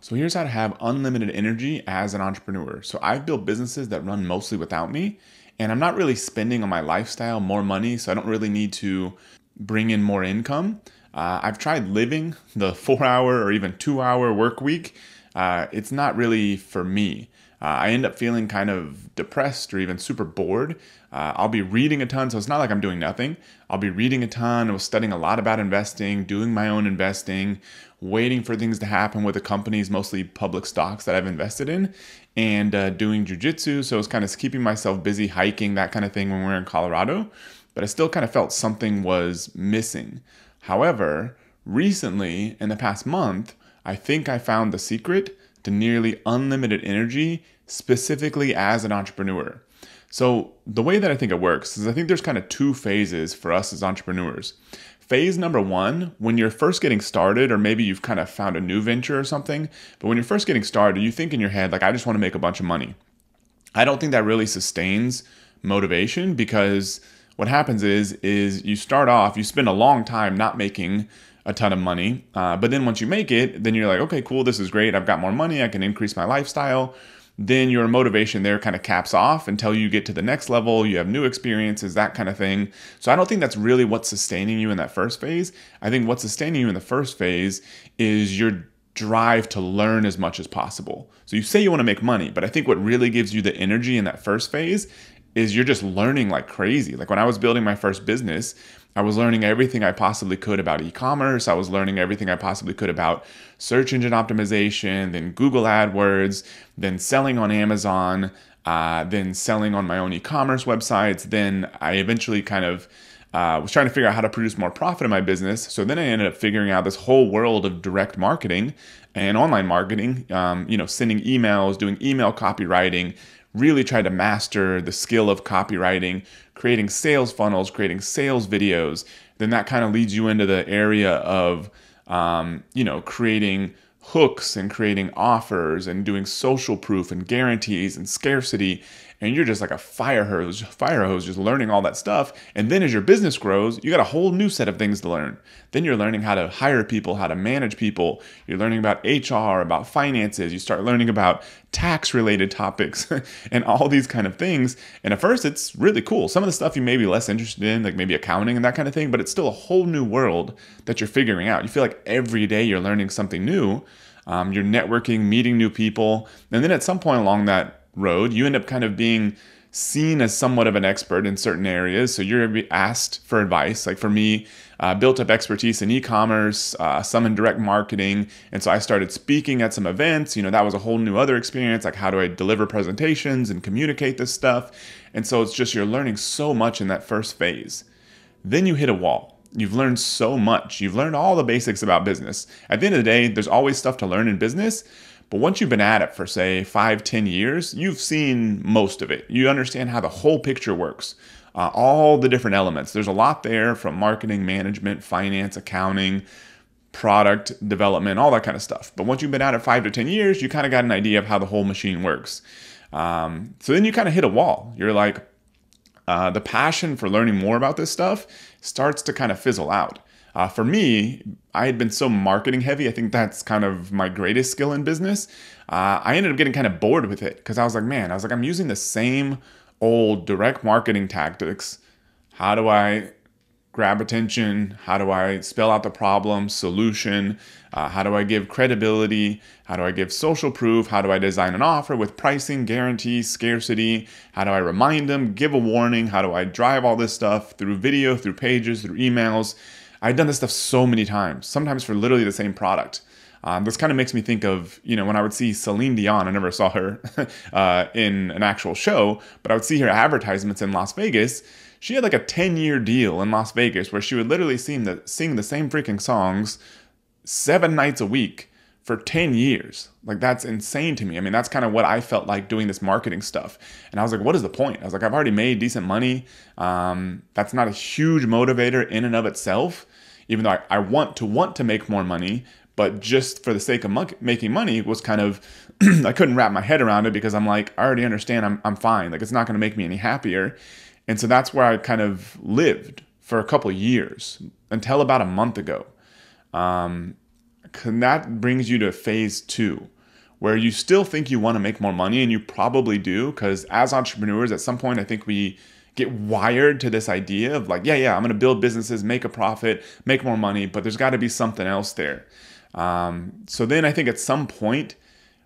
So here's how to have unlimited energy as an entrepreneur. So I've built businesses that run mostly without me, and I'm not really spending on my lifestyle more money, so I don't really need to bring in more income. I've tried living the 4 hour or even 2 hour work week. It's not really for me. I end up feeling kind of depressed or even super bored. I'll be reading a ton, so it's not like I'm doing nothing. I'll be reading a ton. I was studying a lot about investing, doing my own investing, waiting for things to happen with the companies, mostly public stocks that I've invested in, and doing jujitsu. So it's kind of keeping myself busy, hiking, that kind of thing when we're in Colorado. But I still kind of felt something was missing. However, recently, in the past month, I think I found the secret to nearly unlimited energy, specifically as an entrepreneur. So the way that I think it works is I think there's kind of two phases for us as entrepreneurs. Phase number one, when you're first getting started, or maybe you've kind of found a new venture or something, but when you're first getting started, you think in your head, like, I just want to make a bunch of money. I don't think that really sustains motivation, because what happens is you start off, you spend a long time not making a ton of money, but then once you make it, then you're like, okay, cool, this is great, I've got more money, I can increase my lifestyle. Then your motivation there kind of caps off until you get to the next level, you have new experiences, that kind of thing. So I don't think that's really what's sustaining you in that first phase. I think what's sustaining you in the first phase is your drive to learn as much as possible. So you say you want to make money, but I think what really gives you the energy in that first phase is you're just learning like crazy. Like when I was building my first business, I was learning everything I possibly could about e-commerce. I was learning everything I possibly could about search engine optimization, then Google AdWords, then selling on Amazon, then selling on my own e-commerce websites. Then I eventually kind of was trying to figure out how to produce more profit in my business. So then I ended up figuring out this whole world of direct marketing and online marketing, sending emails, doing email copywriting, really tried to master the skill of copywriting, creating sales funnels, creating sales videos. Then that kind of leads you into the area of, creating hooks and creating offers and doing social proof and guarantees and scarcity. And you're just like a fire hose, just learning all that stuff. And then as your business grows, you got a whole new set of things to learn. Then you're learning how to hire people, how to manage people. You're learning about HR, about finances. You start learning about tax related topics and all these kind of things. And at first it's really cool. Some of the stuff you may be less interested in, like maybe accounting and that kind of thing, but it's still a whole new world that you're figuring out. You feel like every day you're learning something new. You're networking, meeting new people. And then at some point along that road, you end up kind of being seen as somewhat of an expert in certain areas. So you're going to be asked for advice. Like for me, built up expertise in e-commerce, some in direct marketing. And so I started speaking at some events. That was a whole new other experience. Like, how do I deliver presentations and communicate this stuff? And so it's just, you're learning so much in that first phase. Then you hit a wall. You've learned so much. You've learned all the basics about business. At the end of the day, there's always stuff to learn in business. But once you've been at it for, say, 5-10 years, you've seen most of it. You understand how the whole picture works, all the different elements. There's a lot there, from marketing, management, finance, accounting, product development, all that kind of stuff. But once you've been at it 5 to 10 years, you kind of got an idea of how the whole machine works. So then you kind of hit a wall. You're like, the passion for learning more about this stuff starts to kind of fizzle out. For me, I had been so marketing heavy. I think that's kind of my greatest skill in business. I ended up getting kind of bored with it, because I was like, I'm using the same old direct marketing tactics. How do I grab attention? How do I spell out the problem, solution? How do I give credibility? How do I give social proof? How do I design an offer with pricing, guarantees, scarcity? How do I remind them, give a warning? How do I drive all this stuff through video, through pages, through emails? I've done this stuff so many times, sometimes for literally the same product. This kind of makes me think of, when I would see Celine Dion. I never saw her in an actual show, but I would see her advertisements in Las Vegas. She had like a 10-year deal in Las Vegas where she would literally sing the same freaking songs 7 nights a week for 10 years. Like, that's insane to me. I mean, that's kind of what I felt like doing this marketing stuff. And I was like, what is the point? I was like, I've already made decent money. That's not a huge motivator in and of itself, even though I want to make more money. But just for the sake of making money was kind of, I couldn't wrap my head around it, because I'm like, I already understand I'm fine. Like, it's not going to make me any happier. And so that's where I kind of lived for a couple of years until about a month ago. And that brings you to phase 2. where you still think you want to make more money, and you probably do, because as entrepreneurs, at some point, I think we get wired to this idea of like, yeah, I'm going to build businesses, make a profit, make more money, but there's got to be something else there. So then I think at some point,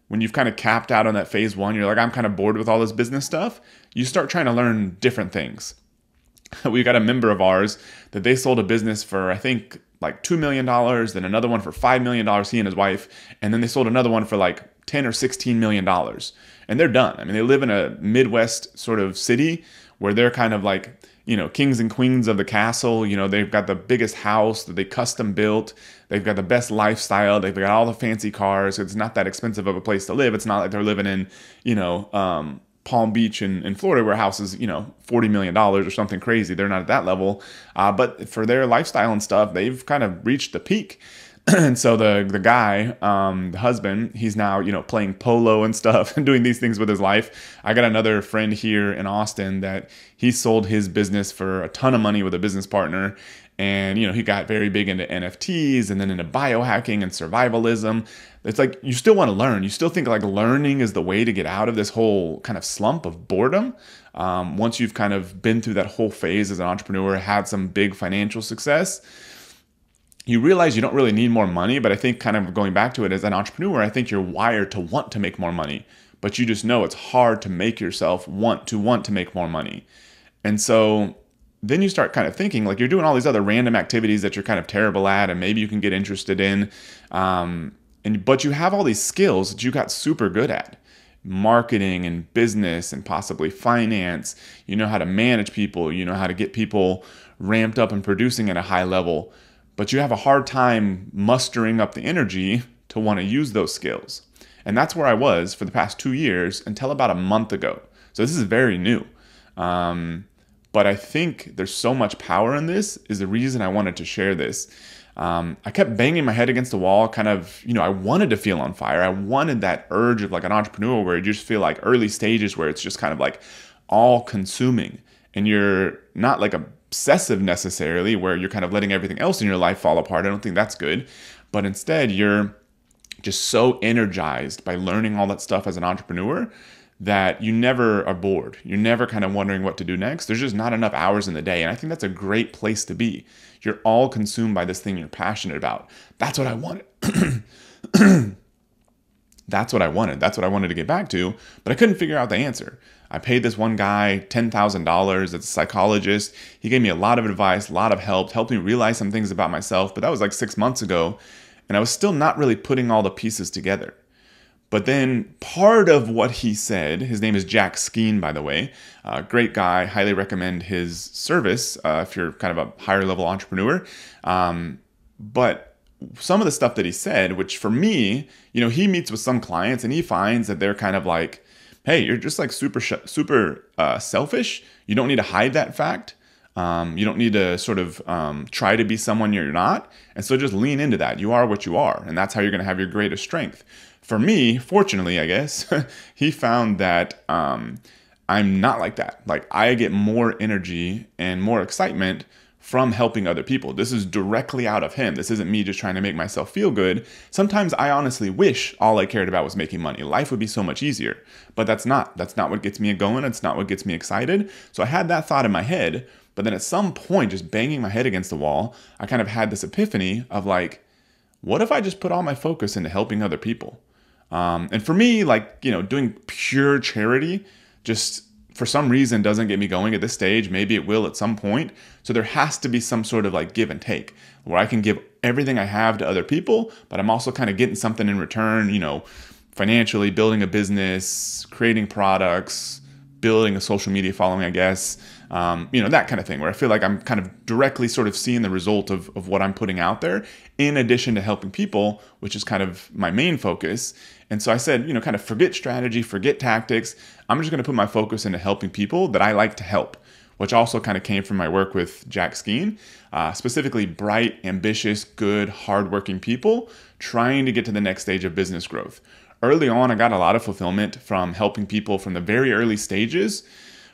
when you've kind of capped out on that phase one, you're like, I'm kind of bored with all this business stuff. You start trying to learn different things. We got a member of ours that they sold a business for, I think, like $2 million, then another one for $5 million, he and his wife, and then they sold another one for like $10 or $16 million. And they're done. I mean, they live in a Midwest sort of city where they're kind of like, kings and queens of the castle. They've got the biggest house that they custom built. They've got the best lifestyle. They've got all the fancy cars. It's not that expensive of a place to live. It's not like they're living in, Palm Beach in Florida where a house is, $40 million or something crazy. They're not at that level. But for their lifestyle and stuff, they've kind of reached the peak. And so the guy, the husband, he's now, playing polo and stuff and doing these things with his life. I got another friend here in Austin that he sold his business for a ton of money with a business partner. And, he got very big into NFTs and then into biohacking and survivalism. It's like, you still want to learn. You still think like learning is the way to get out of this whole kind of slump of boredom. Once you've kind of been through that whole phase as an entrepreneur, had some big financial success, you realize you don't really need more money. But I think kind of going back to it as an entrepreneur, I think you're wired to want to make more money, but you just know it's hard to make yourself want to make more money. And so then you start kind of thinking like you're doing all these other random activities that you're kind of terrible at and maybe you can get interested in. But you have all these skills that you got super good at. Marketing and business and possibly finance. You know how to manage people. You know how to get people ramped up and producing at a high level. But you have a hard time mustering up the energy to want to use those skills. And that's where I was for the past 2 years until about a month ago. So this is very new. But I think there's so much power in this is the reason I wanted to share this. I kept banging my head against the wall, kind of, I wanted to feel on fire. I wanted that urge of like an entrepreneur where you just feel like early stages where it's just kind of like all consuming and you're not like obsessive necessarily where you're kind of letting everything else in your life fall apart. I don't think that's good. But instead, you're just so energized by learning all that stuff as an entrepreneur that you never are bored. You're never kind of wondering what to do next. There's just not enough hours in the day. And I think that's a great place to be. You're all consumed by this thing you're passionate about. That's what I wanted. That's what I wanted. That's what I wanted to get back to, but I couldn't figure out the answer. I paid this one guy $10,000. It's a psychologist. He gave me a lot of advice, a lot of help, helped me realize some things about myself, but that was like 6 months ago. And I was still not really putting all the pieces together. But then part of what he said, his name is Jack Skeen, by the way, great guy, highly recommend his service if you're kind of a higher level entrepreneur. But some of the stuff that he said, which for me, he meets with some clients and he finds that they're kind of like, hey, you're just like super selfish. You don't need to hide that fact. You don't need to sort of try to be someone you're not. And so just lean into that. You are what you are. And that's how you're going to have your greatest strength. For me, fortunately, I guess, he found that I'm not like that. Like I get more energy and more excitement from helping other people. This is directly out of him. This isn't me just trying to make myself feel good. Sometimes I honestly wish all I cared about was making money. Life would be so much easier. But that's not what gets me going. It's not what gets me excited. So I had that thought in my head. But then at some point, just banging my head against the wall, I kind of had this epiphany of like, what if I just put all my focus into helping other people? And for me, like, doing pure charity just for some reason doesn't get me going at this stage. Maybe it will at some point. So there has to be some sort of like give and take where I can give everything I have to other people, but I'm also kind of getting something in return, financially, building a business, creating products, building a social media following, I guess, that kind of thing where I feel like I'm kind of directly sort of seeing the result of what I'm putting out there in addition to helping people, which is kind of my main focus. And so I said, kind of forget strategy, forget tactics. I'm just going to put my focus into helping people that I like to help, which also kind of came from my work with Jack Skeen, specifically bright, ambitious, good, hardworking people trying to get to the next stage of business growth. Early on, I got a lot of fulfillment from helping people from the very early stages.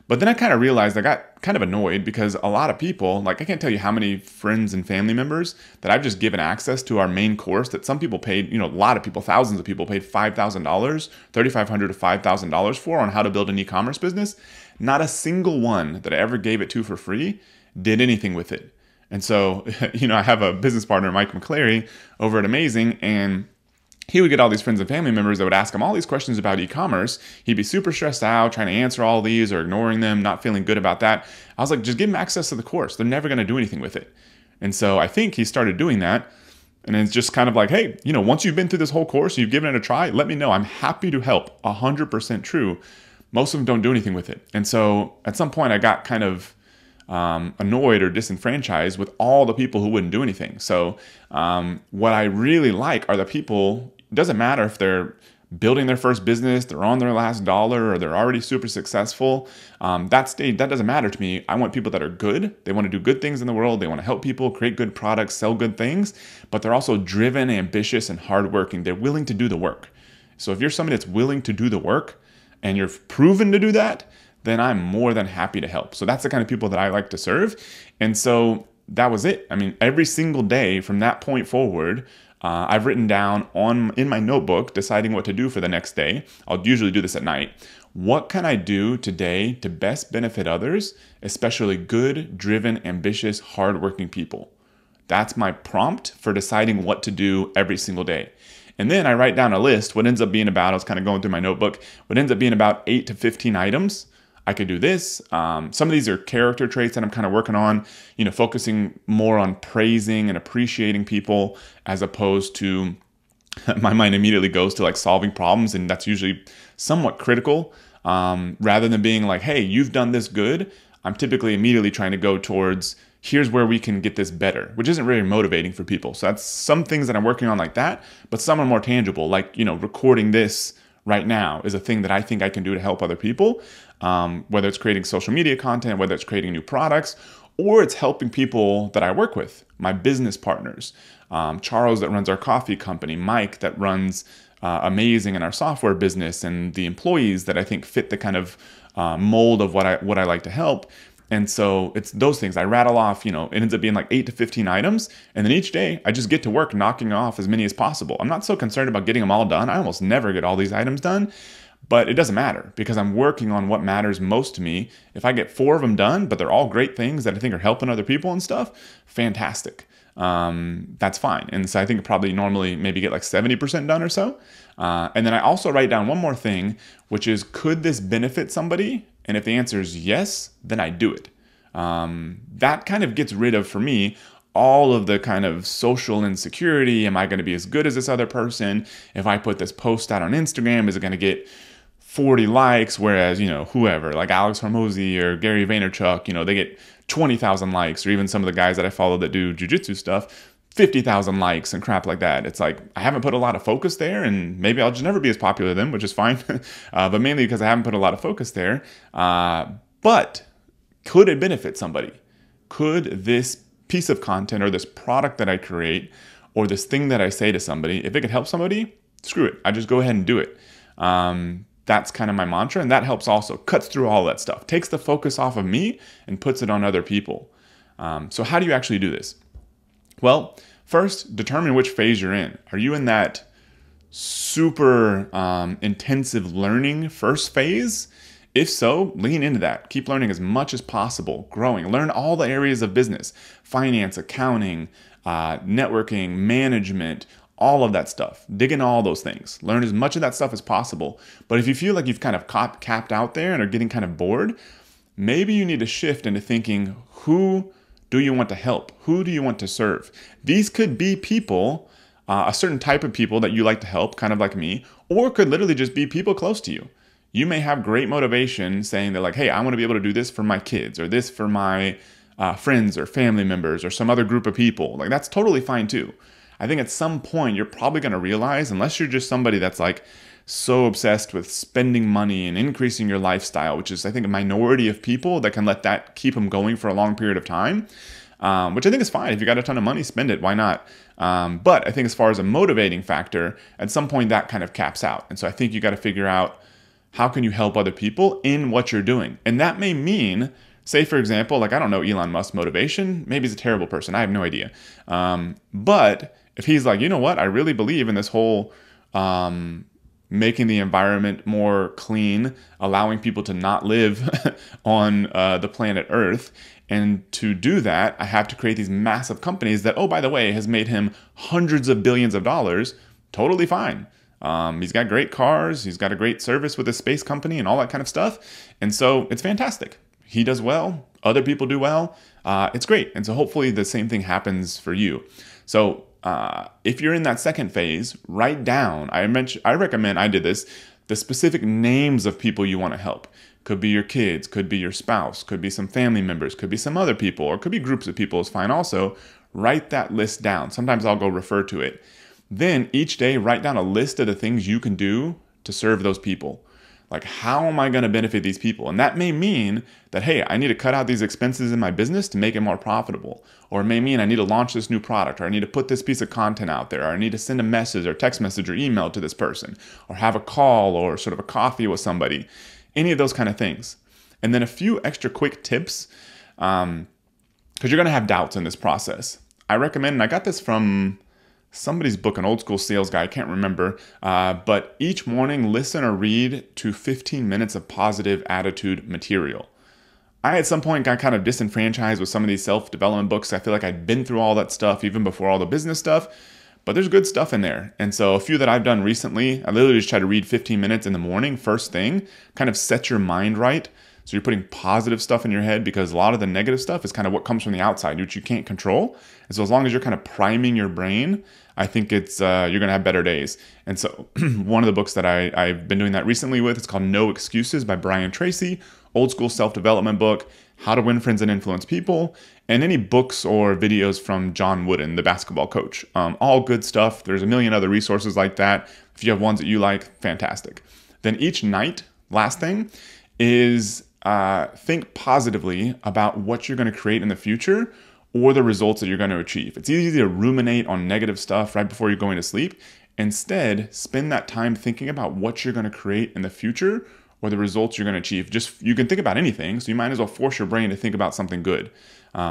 But then I kind of realized I got kind of annoyed because a lot of people, like I can't tell you how many friends and family members that I've just given access to our main course that some people paid, a lot of people, thousands of people paid $5,000, $3,500 to $5,000 for on how to build an e-commerce business. Not a single one that I ever gave it to for free did anything with it. And so, I have a business partner, Mike McClary, over at Amazing, and he would get all these friends and family members that would ask him all these questions about e-commerce. He'd be super stressed out trying to answer all these or ignoring them, not feeling good about that. I was like, just give them access to the course. They're never going to do anything with it. And so I think he started doing that. And it's just kind of like, hey, once you've been through this whole course, you've given it a try, let me know. I'm happy to help. 100% true. Most of them don't do anything with it. And so at some point I got kind of annoyed or disenfranchised with all the people who wouldn't do anything. So what I really like are the people, it doesn't matter if they're building their first business, they're on their last dollar, or they're already super successful. That doesn't matter to me. I want people that are good. They want to do good things in the world. They want to help people, create good products, sell good things, but they're also driven, ambitious, and hardworking. They're willing to do the work. So if you're somebody that's willing to do the work and you're proven to do that, then I'm more than happy to help. So that's the kind of people that I like to serve. And so that was it. I mean, every single day from that point forward, I've written down in my notebook, deciding what to do for the next day. I'll usually do this at night. What can I do today to best benefit others, especially good, driven, ambitious, hardworking people? That's my prompt for deciding what to do every single day. And then I write down a list. What ends up being about, I was kind of going through my notebook, what ends up being about 8 to 15 items. I could do this. Some of these are character traits that I'm kind of working on, focusing more on praising and appreciating people as opposed to, my mind immediately goes to like solving problems. And that's usually somewhat critical. Rather than being like, hey, you've done this good. I'm typically immediately trying to go towards, here's where we can get this better, which isn't really motivating for people. So that's some things that I'm working on like that, but some are more tangible, like, recording this right now is a thing that I think I can do to help other people, whether it's creating social media content, whether it's creating new products, or it's helping people that I work with, my business partners, Charles that runs our coffee company, Mike that runs Amazing in our software business, and the employees that I think fit the kind of mold of what I like to help. And so it's those things I rattle off, it ends up being like 8 to 15 items. And then each day I just get to work knocking off as many as possible. I'm not so concerned about getting them all done. I almost never get all these items done, but it doesn't matter because I'm working on what matters most to me. If I get 4 of them done, but they're all great things that I think are helping other people and stuff, fantastic. That's fine. And so I think probably normally maybe get like 70% done or so. And then I also write down one more thing, which is, could this benefit somebody? And if the answer is yes, then I do it. That kind of gets rid of, for me, all of the kind of social insecurity. Am I going to be as good as this other person? If I put this post out on Instagram, is it going to get 40 likes? Whereas, whoever, like Alex Hormozy or Gary Vaynerchuk, they get 20,000 likes, or even some of the guys that I follow that do jujitsu stuff, 50,000 likes and crap like that. It's like, I haven't put a lot of focus there, and maybe I'll just never be as popular as them, which is fine. But mainly because I haven't put a lot of focus there. But could it benefit somebody? Could this piece of content or this product that I create or this thing that I say to somebody, if it could help somebody, screw it. I just go ahead and do it. That's kind of my mantra. And that helps also, cuts through all that stuff, takes the focus off of me and puts it on other people. So how do you actually do this? Well, first, determine which phase you're in. Are you in that super intensive learning first phase? If so, lean into that. Keep learning as much as possible, growing. Learn all the areas of business, finance, accounting, networking, management, all of that stuff. Dig into all those things. Learn as much of that stuff as possible. But if you feel like you've kind of capped out there and are getting kind of bored, maybe you need to shift into thinking, who do you want to help? Who do you want to serve? These could be people, a certain type of people that you like to help, kind of like me, or could literally just be people close to you. You may have great motivation saying that, like, hey, I want to be able to do this for my kids, or this for my friends or family members or some other group of people. Like, that's totally fine too. I think at some point you're probably going to realize, unless you're just somebody that's like so obsessed with spending money and increasing your lifestyle, which is, I think, a minority of people that can let that keep them going for a long period of time, which I think is fine. If you got a ton of money, spend it. Why not? But I think as far as a motivating factor, at some point that kind of caps out. And so I think you got to figure out, how can you help other people in what you're doing? And that may mean, say, for example, like, I don't know Elon Musk's motivation. Maybe he's a terrible person. I have no idea. But if he's like, you know what, I really believe in this whole making the environment more clean, allowing people to not live on the planet Earth. And to do that, I have to create these massive companies that, oh, by the way, has made him hundreds of billions of dollars. Totally fine. He's got great cars. He's got a great service with his space company and all that kind of stuff. And so it's fantastic. He does well. Other people do well. It's great. And so hopefully the same thing happens for you. So if you're in that second phase, write down, I recommend, I did this, the specific names of people you want to help. Could be your kids, could be your spouse, could be some family members, could be some other people, or could be groups of people is fine also. Write that list down. Sometimes I'll go refer to it. Then each day, write down a list of the things you can do to serve those people. Like, how am I going to benefit these people? And that may mean that, hey, I need to cut out these expenses in my business to make it more profitable. Or it may mean I need to launch this new product, or I need to put this piece of content out there, or I need to send a message or text message or email to this person, or have a call or sort of a coffee with somebody. Any of those kind of things. And then a few extra quick tips, because you're going to have doubts in this process. I recommend, and I got this from somebody's book, an old school sales guy, I can't remember, but each morning listen or read to 15 minutes of positive attitude material. I at some point got kind of disenfranchised with some of these self-development books. I feel like I'd been through all that stuff even before all the business stuff, but there's good stuff in there. And so a few that I've done recently, I literally just try to read 15 minutes in the morning, first thing, kind of set your mind right. So you're putting positive stuff in your head, because a lot of the negative stuff is kind of what comes from the outside, which you can't control. And so as long as you're kind of priming your brain, I think it's you're going to have better days. And so one of the books that I've been doing that recently with, it's called No Excuses by Brian Tracy, old school self-development book, How to Win Friends and Influence People, and any books or videos from John Wooden, the basketball coach. All good stuff. There's a million other resources like that. If you have ones that you like, fantastic. Then each night, last thing, is think positively about what you're going to create in the future or the results that you're going to achieve. It's easy to ruminate on negative stuff right before you're going to sleep. Instead, spend that time thinking about what you're going to create in the future or the results you're going to achieve. Just, you can think about anything, so you might as well force your brain to think about something good.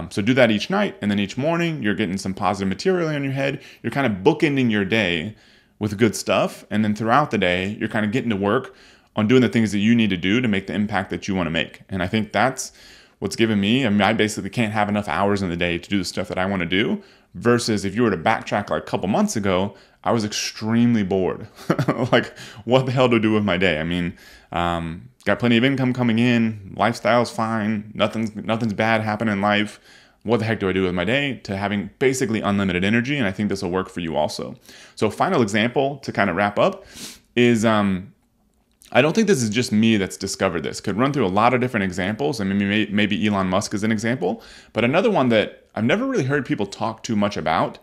So do that each night, and then each morning you're getting some positive material in your head. You're kind of bookending your day with good stuff, and then throughout the day, you're kind of getting to work on doing the things that you need to do to make the impact that you want to make. And I think that's what's given me, I mean, I basically can't have enough hours in the day to do the stuff that I want to do, versus if you were to backtrack like a couple months ago, I was extremely bored. Like, what the hell do I do with my day? I mean, got plenty of income coming in, lifestyle's fine, nothing's bad happening in life. What the heck do I do with my day? To having basically unlimited energy, and I think this will work for you also. So final example to kind of wrap up is, I don't think this is just me that's discovered this. Could run through a lot of different examples. I mean, maybe Elon Musk is an example, but another one that I've never really heard people talk too much about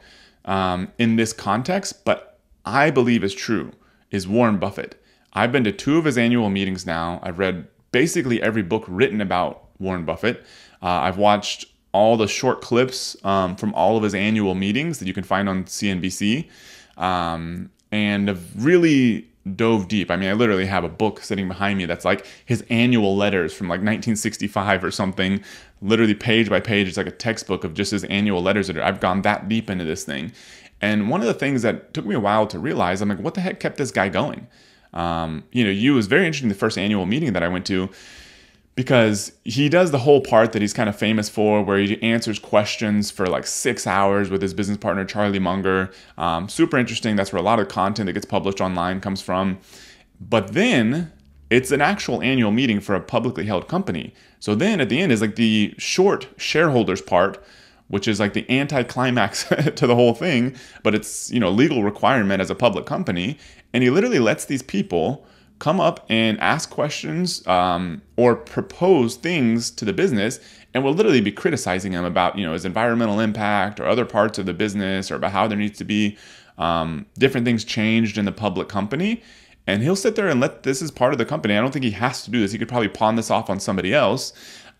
in this context, but I believe is true, is Warren Buffett. I've been to 2 of his annual meetings now. I've read basically every book written about Warren Buffett. I've watched all the short clips from all of his annual meetings that you can find on CNBC, and have really dove deep. I mean, I literally have a book sitting behind me that's like his annual letters from like 1965 or something, literally page by page. It's like a textbook of just his annual letters. I've gone that deep into this thing. And one of the things that took me a while to realize, I'm like, what the heck kept this guy going? It was very interesting, the first annual meeting that I went to, because he does the whole part that he's kind of famous for, where he answers questions for like 6 hours with his business partner, Charlie Munger. Super interesting. That's where a lot of content that gets published online comes from. But then it's an actual annual meeting for a publicly held company. So then at the end is like the short shareholders part, which is like the anticlimax to the whole thing. But it's, legal requirement as a public company. And he literally lets these people come up and ask questions or propose things to the business, and will literally be criticizing him about, his environmental impact or other parts of the business, or about how there needs to be different things changed in the public company. And he'll sit there and this is part of the company. I don't think he has to do this. He could probably pawn this off on somebody else.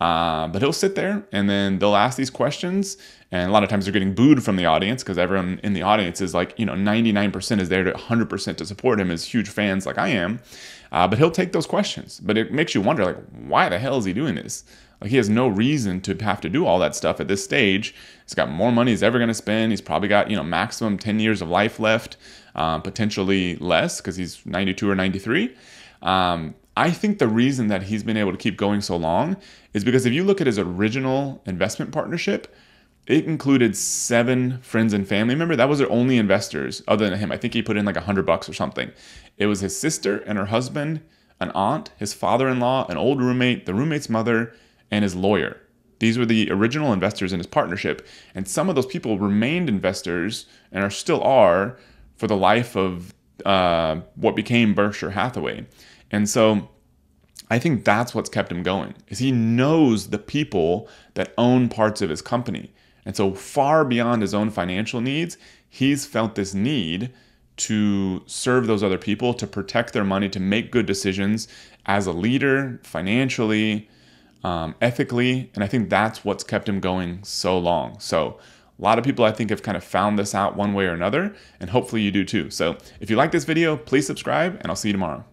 But he'll sit there and then they'll ask these questions. And a lot of times they're getting booed from the audience because everyone in the audience is like, 99% is there to 100% to support him as huge fans like I am. But he'll take those questions. But it makes you wonder, like, why the hell is he doing this? Like, he has no reason to have to do all that stuff at this stage. He's got more money he's ever going to spend. He's probably got, maximum 10 years of life left, potentially less because he's 92 or 93. I think the reason that he's been able to keep going so long is because if you look at his original investment partnership, it included 7 friends and family members. That was their only investors other than him. I think he put in like $100 or something. It was his sister and her husband, an aunt, his father-in-law, an old roommate, the roommate's mother, and his lawyer. These were the original investors in his partnership. And some of those people remained investors and still are for the life of what became Berkshire Hathaway. And so I think that's what's kept him going, is he knows the people that own parts of his company. And so far beyond his own financial needs, he's felt this need to serve those other people, to protect their money, to make good decisions as a leader, financially, ethically. And I think that's what's kept him going so long. So a lot of people, I think, have kind of found this out one way or another, and hopefully you do too. So if you like this video, please subscribe, and I'll see you tomorrow.